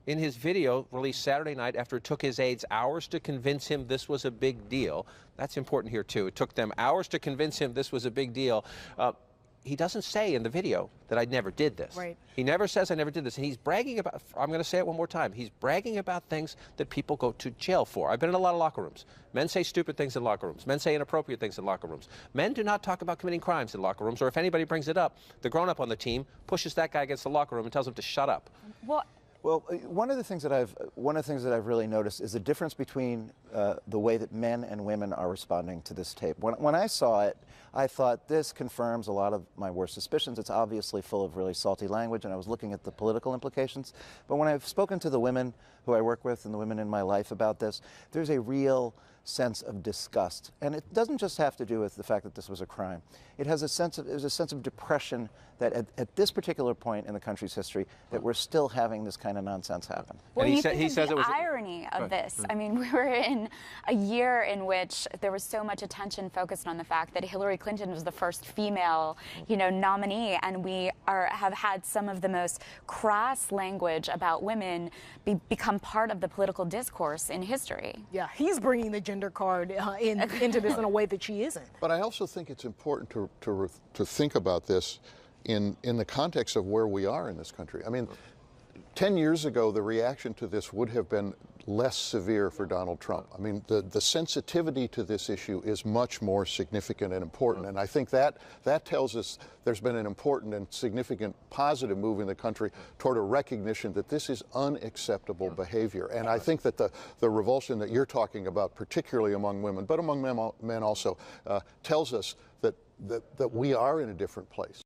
in his video released Saturday night after it took his aides hours to convince him this was a big deal. That's important here, too. It took them hours to convince him this was a big deal. He doesn't say in the video that I never did this. Right. He never says I never did this. And he's bragging about, I'm going to say it one more time, he's bragging about things that people go to jail for. I've been in a lot of locker rooms. Men say stupid things in locker rooms. Men say inappropriate things in locker rooms. Men do not talk about committing crimes in locker rooms, or if anybody brings it up, the grown-up on the team pushes that guy against the locker room and tells him to shut up. Well, one of the things that I've really noticed is the difference between the way that men and women are responding to this tape. When I saw it, I thought this confirms a lot of my worst suspicions. It's obviously full of really salty language, and I was looking at the political implications. But when I've spoken to the women who I work with and the women in my life about this, there's a real sense of disgust. And it doesn't just have to do with the fact that this was a crime. It has a sense of depression that at this particular point in the country's history that we're still having this kind of nonsense happen. Well, he says the irony of this. I mean, we were in a year in which there was so much attention focused on the fact that Hillary Clinton was the first female, nominee, and we have had some of the most crass language about women become part of the political discourse in history. Yeah, he's bringing the gender card into this in a way that she isn't. But I also think it's important to think about this in the context of where we are in this country. I mean, 10 years ago, the reaction to this would have been less severe for Donald Trump. I mean, the sensitivity to this issue is much more significant and important. And I think that tells us there's been an important and significant positive move in the country toward a recognition that this is unacceptable behavior. And I think that the revulsion that you're talking about, particularly among women, but among men also, tells us that we are in a different place.